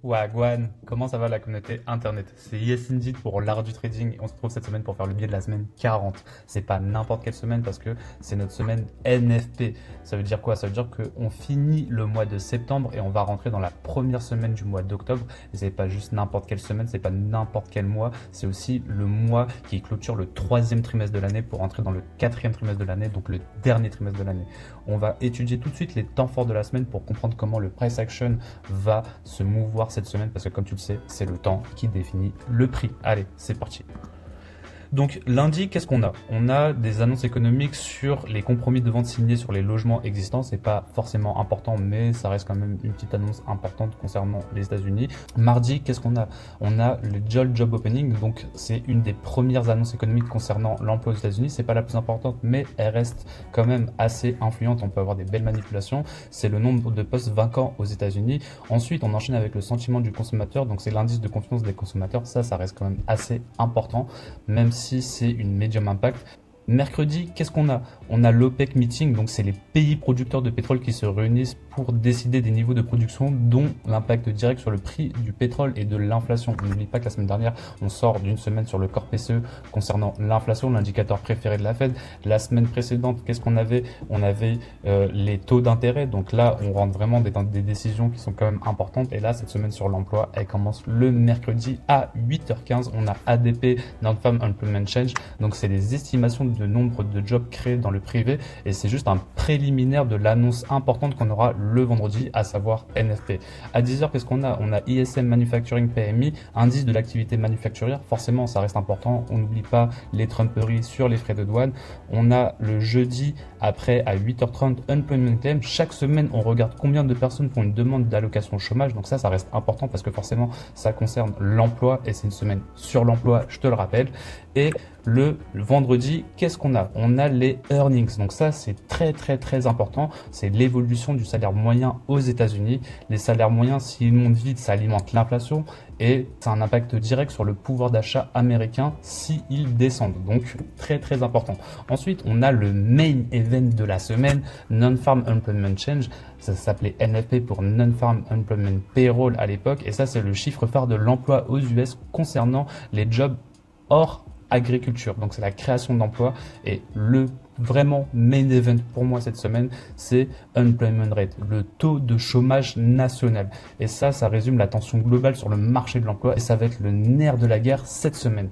Wagwan, comment ça va la communauté internet? C'est Yes Indeed pour l'art du trading et on se retrouve cette semaine pour faire le biais de la semaine 40. C'est pas n'importe quelle semaine parce que c'est notre semaine NFP. Ça veut dire quoi? Ça veut dire qu'on finit le mois de septembre et on va rentrer dans la première semaine du mois d'octobre. Et c'est pas juste n'importe quelle semaine, c'est pas n'importe quel mois, c'est aussi le mois qui clôture le troisième trimestre de l'année pour entrer dans le quatrième trimestre de l'année, donc le dernier trimestre de l'année. On va étudier tout de suite les temps forts de la semaine pour comprendre comment le price action va se mouvoir cette semaine parce que comme tu le sais, c'est le temps qui définit le prix. Allez, c'est parti. Donc lundi, qu'est-ce qu'on a? On a des annonces économiques sur les compromis de vente signés sur les logements existants. C'est pas forcément important, mais ça reste quand même une petite annonce importante concernant les États-Unis. Mardi, qu'est-ce qu'on a? On a le Job Opening, donc c'est une des premières annonces économiques concernant l'emploi aux États-Unis. C'est pas la plus importante, mais elle reste quand même assez influente. On peut avoir des belles manipulations. C'est le nombre de postes vacants aux États-Unis. Ensuite, on enchaîne avec le sentiment du consommateur, donc c'est l'indice de confiance des consommateurs. Ça reste quand même assez important, même si c'est une médium impact. Mercredi, qu'est-ce qu'on a? On a l'OPEC meeting, donc c'est les pays producteurs de pétrole qui se réunissent pour décider des niveaux de production dont l'impact direct sur le prix du pétrole et de l'inflation. N'oublie pas que la semaine dernière, on sort d'une semaine sur le corps PCE concernant l'inflation, l'indicateur préféré de la Fed. La semaine précédente, qu'est-ce qu'on avait? On avait les taux d'intérêt, donc là, on rentre vraiment dans des décisions qui sont quand même importantes. Et là, cette semaine sur l'emploi, elle commence le mercredi à 8h15. On a ADP, Non-Farm Employment Change, donc c'est les estimations de nombre de jobs créés dans le privé et c'est juste un préliminaire de l'annonce importante qu'on aura le vendredi, à savoir NFP. À 10h, qu'est-ce qu'on a? On a ISM Manufacturing PMI, indice de l'activité manufacturière. Forcément, ça reste important. On n'oublie pas les trumperies sur les frais de douane. On a le jeudi, après, à 8h30, Unemployment Claim. Chaque semaine, on regarde combien de personnes font une demande d'allocation chômage. Donc ça reste important parce que forcément, ça concerne l'emploi et c'est une semaine sur l'emploi, je te le rappelle. Et le vendredi, qu'est-ce qu'on a? On a les earnings. Donc ça, c'est très important. C'est l'évolution du salaire moyen aux États-Unis. Les salaires moyens, s'ils montent vite, ça alimente l'inflation et ça a un impact direct sur le pouvoir d'achat américain s'ils descendent. Donc très important. Ensuite, on a le main event de la semaine, Non-Farm Employment Change. Ça s'appelait NFP pour Non-Farm Employment Payroll à l'époque. Et ça, c'est le chiffre phare de l'emploi aux US concernant les jobs hors agriculture. Donc c'est la création d'emplois et le vraiment main event pour moi cette semaine, c'est unemployment rate, le taux de chômage national. Et ça résume la tension globale sur le marché de l'emploi et ça va être le nerf de la guerre cette semaine.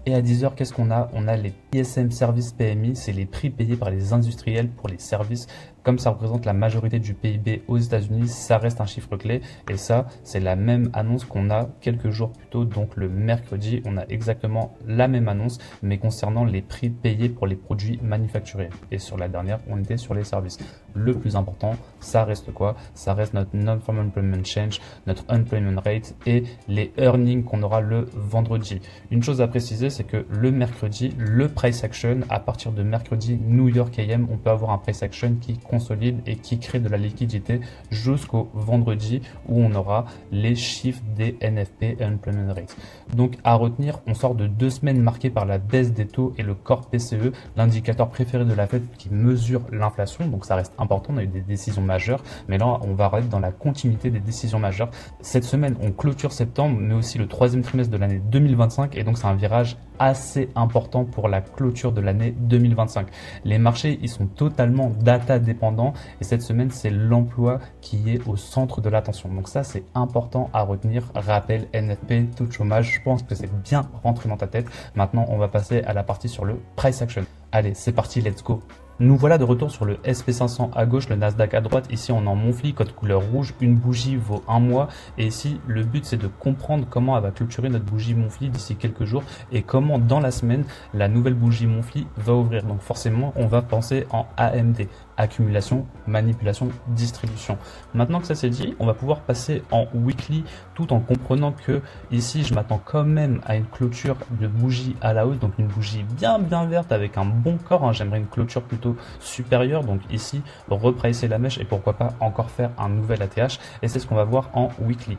Et à 10h, qu'est-ce qu'on a? On a les ISM Service PMI, c'est les prix payés par les industriels pour les services. Comme ça représente la majorité du PIB aux États-Unis, ça reste un chiffre clé. Et ça, c'est la même annonce qu'on a quelques jours plus tôt. Donc le mercredi, on a exactement la même annonce, mais concernant les prix payés pour les produits manufacturés. Et sur la dernière, on était sur les services. Le plus important, ça reste quoi? Ça reste notre Non-Farm Employment Change, notre Unemployment Rate et les earnings qu'on aura le vendredi. Une chose à préciser, c'est que le mercredi, le price action, à partir de mercredi New York AM, on peut avoir un price action qui consolide et qui crée de la liquidité jusqu'au vendredi où on aura les chiffres des NFP Unemployment Rate. Donc à retenir, on sort de 2 semaines marquées par la baisse des taux et le corps PCE, l'indicateur préféré de la Fed qui mesure l'inflation. Donc ça reste important, on a eu des décisions majeures, mais là on va être dans la continuité des décisions majeures. Cette semaine, on clôture septembre, mais aussi le troisième trimestre de l'année 2025 et donc c'est un virage assez important pour la clôture de l'année 2025. Les marchés, ils sont totalement data dépendants et cette semaine, c'est l'emploi qui est au centre de l'attention. Donc ça, c'est important à retenir. Rappel, NFP, taux de chômage, je pense que c'est bien rentré dans ta tête. Maintenant, on va passer à la partie sur le price action. Allez, c'est parti, let's go. Nous voilà de retour sur le SP500 à gauche, le Nasdaq à droite. Ici, on est en Monthly, code couleur rouge. Une bougie vaut un mois. Et ici, le but, c'est de comprendre comment elle va clôturer notre bougie Monthly d'ici quelques jours et comment, dans la semaine, la nouvelle bougie Monthly va ouvrir. Donc, forcément, on va penser en AMD. Accumulation, manipulation, distribution. Maintenant que ça c'est dit, on va pouvoir passer en weekly tout en comprenant que ici je m'attends quand même à une clôture de bougie à la hausse, donc une bougie bien verte avec un bon corps, hein. J'aimerais une clôture plutôt supérieure, donc ici repricer la mèche et pourquoi pas encore faire un nouvel ATH et c'est ce qu'on va voir en weekly.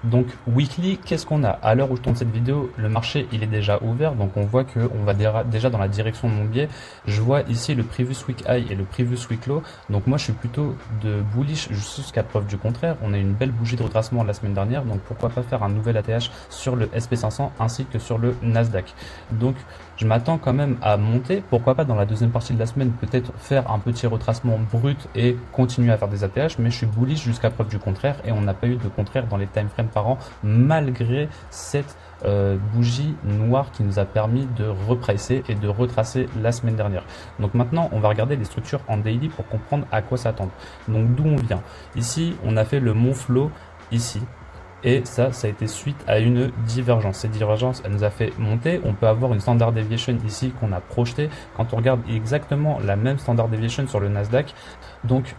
Donc weekly, qu'est-ce qu'on a? À l'heure où je tourne cette vidéo, le marché il est déjà ouvert, donc on voit qu'on va déjà dans la direction de mon biais. Je vois ici le previous week high et le previous week low, donc moi je suis plutôt de bullish jusqu'à preuve du contraire. On a une belle bougie de retracement la semaine dernière, donc pourquoi pas faire un nouvel ATH sur le SP500 ainsi que sur le Nasdaq. Donc je m'attends quand même à monter, pourquoi pas dans la deuxième partie de la semaine peut-être faire un petit retracement brut et continuer à faire des ATH, mais je suis bullish jusqu'à preuve du contraire et on n'a pas eu de contraire dans les time frames par an malgré cette bougie noire qui nous a permis de repricer et de retracer la semaine dernière. Donc maintenant on va regarder les structures en daily pour comprendre à quoi s'attendre. Donc d'où on vient. Ici on a fait le mont flow ici. Et ça a été suite à une divergence. Cette divergence, elle nous a fait monter. On peut avoir une standard deviation ici qu'on a projetée. Quand on regarde exactement la même standard deviation sur le Nasdaq, donc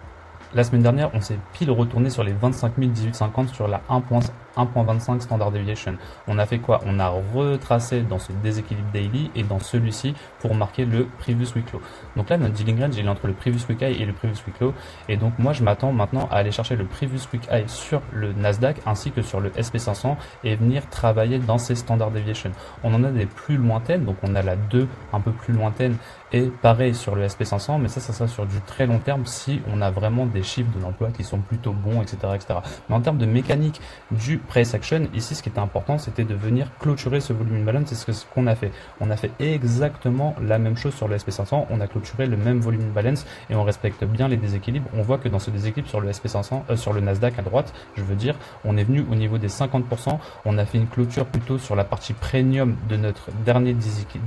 la semaine dernière, on s'est pile retourné sur les 25 1850 sur la 1.25 standard deviation. On a fait quoi? On a retracé dans ce déséquilibre daily et dans celui-ci pour marquer le previous week low. Donc là, notre dealing range il est entre le previous week high et le previous week low. Et donc moi, je m'attends maintenant à aller chercher le previous week high sur le Nasdaq ainsi que sur le SP500 et venir travailler dans ces standard deviation. On en a des plus lointaines, donc on a la 2 un peu plus lointaine et pareil sur le SP500, mais ça sera sur du très long terme si on a vraiment des chiffres de l'emploi qui sont plutôt bons, etc., etc. Mais en termes de mécanique du price action, ici ce qui était important c'était de venir clôturer ce volume balance. C'est ce qu'on a fait. On a fait exactement la même chose sur le SP500, on a clôturé le même volume balance et on respecte bien les déséquilibres. On voit que dans ce déséquilibre sur le SP500, sur le Nasdaq à droite, je veux dire, on est venu au niveau des 50%, on a fait une clôture plutôt sur la partie premium de notre dernier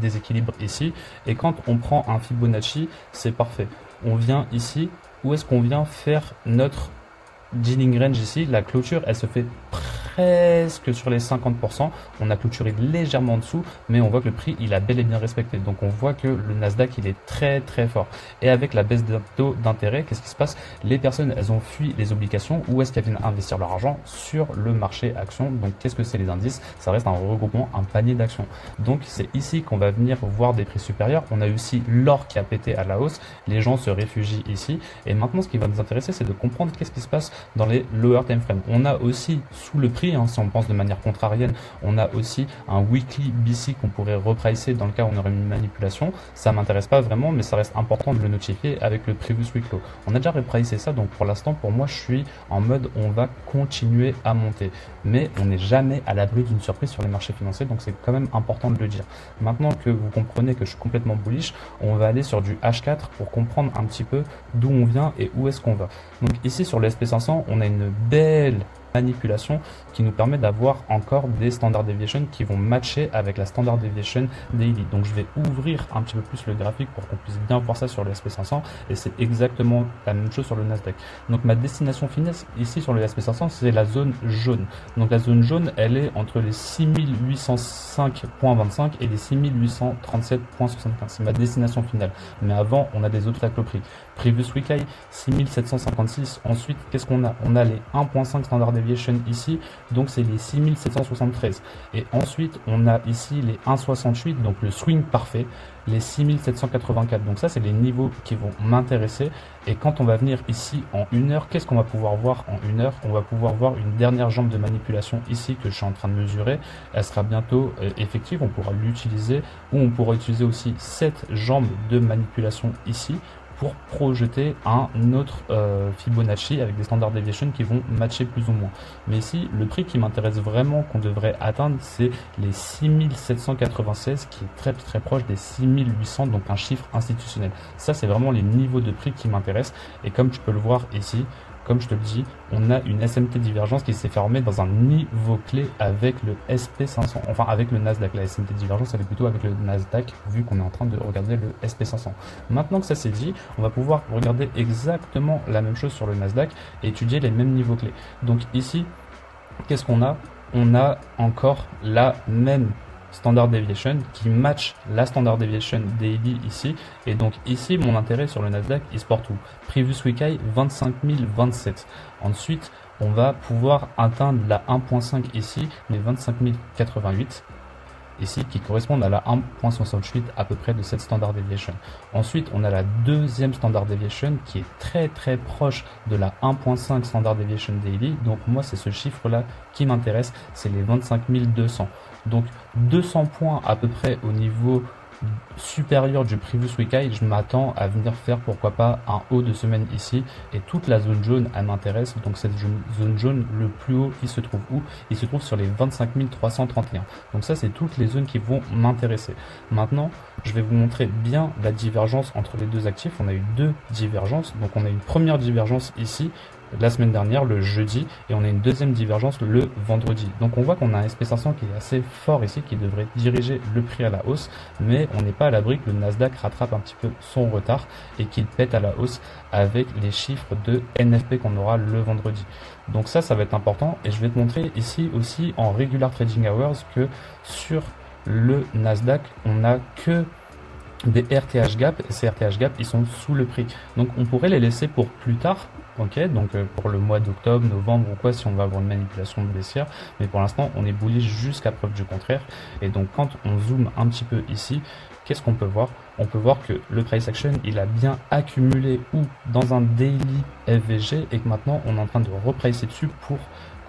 déséquilibre ici, et quand on prend un Fibonacci, c'est parfait. On vient ici, où est-ce qu'on vient faire notre dealing range ici? La clôture, elle se fait presque sur les 50%. On a clôturé légèrement en dessous, mais on voit que le prix, il a bel et bien respecté. Donc on voit que le Nasdaq, il est très très fort. Et avec la baisse des taux d'intérêt, qu'est-ce qui se passe? Les personnes, elles ont fui les obligations. Où est-ce qu'elles viennent investir leur argent? Sur le marché action. Donc qu'est-ce que c'est les indices? Ça reste un regroupement, un panier d'actions. Donc c'est ici qu'on va venir voir des prix supérieurs. On a aussi l'or qui a pété à la hausse. Les gens se réfugient ici. Et maintenant, ce qui va nous intéresser, c'est de comprendre qu'est-ce qui se passe dans les lower time frames. On a aussi sous le prix, si on pense de manière contrarienne, on a aussi un weekly BC qu'on pourrait repricer dans le cas où on aurait une manipulation. Ça m'intéresse pas vraiment, mais ça reste important de le notifier avec le previous week low. On a déjà repricé ça, donc pour l'instant, pour moi, je suis en mode on va continuer à monter. Mais on n'est jamais à l'abri d'une surprise sur les marchés financiers, donc c'est quand même important de le dire. Maintenant que vous comprenez que je suis complètement bullish, on va aller sur du H4 pour comprendre un petit peu d'où on vient et où est-ce qu'on va. Donc ici sur le SP500, on a une belle manipulation qui nous permet d'avoir encore des standard deviation qui vont matcher avec la standard deviation daily. Donc je vais ouvrir un petit peu plus le graphique pour qu'on puisse bien voir ça sur le SP500 et c'est exactement la même chose sur le Nasdaq. Donc ma destination finale ici sur le SP500 c'est la zone jaune. Donc la zone jaune elle est entre les 6805.25 et les 6837.75. C'est ma destination finale. Mais avant on a des obstacles au prix. Previous week high 6756. Ensuite qu'est-ce qu'on a? On a les 1.5 standard deviation ici, donc c'est les 6773. Et ensuite on a ici les 1,68, donc le swing parfait, les 6784. Donc ça c'est les niveaux qui vont m'intéresser. Et quand on va venir ici en 1 heure, qu'est-ce qu'on va pouvoir voir en 1 heure? On va pouvoir voir une dernière jambe de manipulation ici que je suis en train de mesurer. Elle sera bientôt effective, on pourra l'utiliser, ou on pourra utiliser aussi cette jambe de manipulation ici pour projeter un autre Fibonacci avec des standard deviation qui vont matcher plus ou moins. Mais ici, le prix qui m'intéresse vraiment qu'on devrait atteindre, c'est les 6796 qui est très très proche des 6800, donc un chiffre institutionnel. Ça, c'est vraiment les niveaux de prix qui m'intéressent. Et comme tu peux le voir ici, comme je te le dis, on a une SMT divergence qui s'est formée dans un niveau clé avec le SP500, enfin avec le Nasdaq. La SMT divergence elle est plutôt avec le Nasdaq vu qu'on est en train de regarder le SP500. Maintenant que ça c'est dit, on va pouvoir regarder exactement la même chose sur le Nasdaq et étudier les mêmes niveaux clés. Donc ici, qu'est-ce qu'on a? On a encore la même standard deviation qui match la standard deviation daily ici, et donc ici mon intérêt sur le Nasdaq il se porte où? Previous week high 25027. Ensuite on va pouvoir atteindre la 1.5 ici, mais 25088. ici qui correspondent à la 1.68 à peu près de cette standard deviation. Ensuite, on a la deuxième standard deviation qui est très proche de la 1.5 standard deviation daily. Donc moi, c'est ce chiffre-là qui m'intéresse, c'est les 25 200. Donc 200 points à peu près au niveau supérieur du previous week high, je m'attends à venir faire pourquoi pas un haut de semaine ici, et toute la zone jaune elle m'intéresse. Donc cette zone jaune, le plus haut il se trouve où? Il se trouve sur les 25 331. Donc ça, c'est toutes les zones qui vont m'intéresser. Maintenant, je vais vous montrer bien la divergence entre les deux actifs. On a eu deux divergences. Donc on a une première divergence ici la semaine dernière, le jeudi, et on a une deuxième divergence le vendredi. Donc on voit qu'on a un SP500 qui est assez fort ici, qui devrait diriger le prix à la hausse, mais on n'est pas à l'abri que le Nasdaq rattrape un petit peu son retard et qu'il pète à la hausse avec les chiffres de NFP qu'on aura le vendredi. Donc ça va être important, et je vais te montrer ici aussi en Regular Trading Hours que sur le Nasdaq, on n'a que des RTH gap, et ces RTH gap ils sont sous le prix, donc on pourrait les laisser pour plus tard, ok, donc pour le mois d'octobre, novembre ou quoi, si on va avoir une manipulation baissière, mais pour l'instant on est bullish jusqu'à preuve du contraire. Et donc quand on zoome un petit peu ici, qu'est-ce qu'on peut voir? On peut voir que le price action il a bien accumulé ou dans un daily FVG, et que maintenant on est en train de repricer dessus pour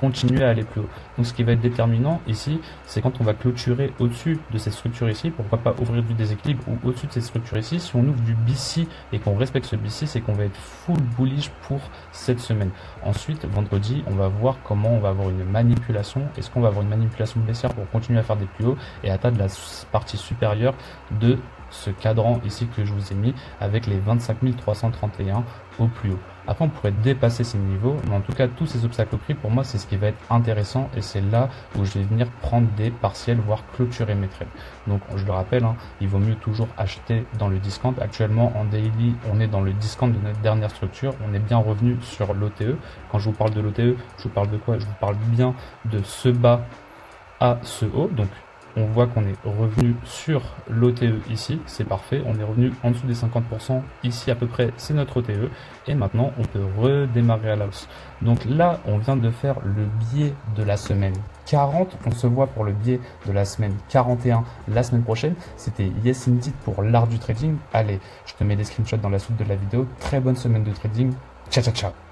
continuer à aller plus haut. Donc ce qui va être déterminant ici, c'est quand on va clôturer au-dessus de cette structure ici, pourquoi pas ouvrir du déséquilibre, ou au-dessus de cette structure ici. Si on ouvre du BC et qu'on respecte ce BC, c'est qu'on va être full bullish pour cette semaine. Ensuite, vendredi, on va voir comment on va avoir une manipulation. Est-ce qu'on va avoir une manipulation baissière pour continuer à faire des plus hauts et atteindre la partie supérieure de ce cadran ici que je vous ai mis avec les 25 331 au plus haut. Après, on pourrait dépasser ces niveaux, mais en tout cas, tous ces obstacles pris, pour moi, c'est ce qui va être intéressant, et c'est là où je vais venir prendre des partiels, voire clôturer mes trades. Donc, je le rappelle, hein, il vaut mieux toujours acheter dans le discount. Actuellement, en daily, on est dans le discount de notre dernière structure. On est bien revenu sur l'OTE. Quand je vous parle de l'OTE, je vous parle de quoi? Je vous parle bien de ce bas à ce haut. Donc, on voit qu'on est revenu sur l'OTE ici, c'est parfait, on est revenu en dessous des 50%, ici à peu près c'est notre OTE, et maintenant on peut redémarrer à la hausse. Donc là on vient de faire le biais de la semaine 40, on se voit pour le biais de la semaine 41 la semaine prochaine. C'était Yes Indeed pour l'art du trading. Allez, je te mets des screenshots dans la suite de la vidéo, très bonne semaine de trading, ciao ciao ciao.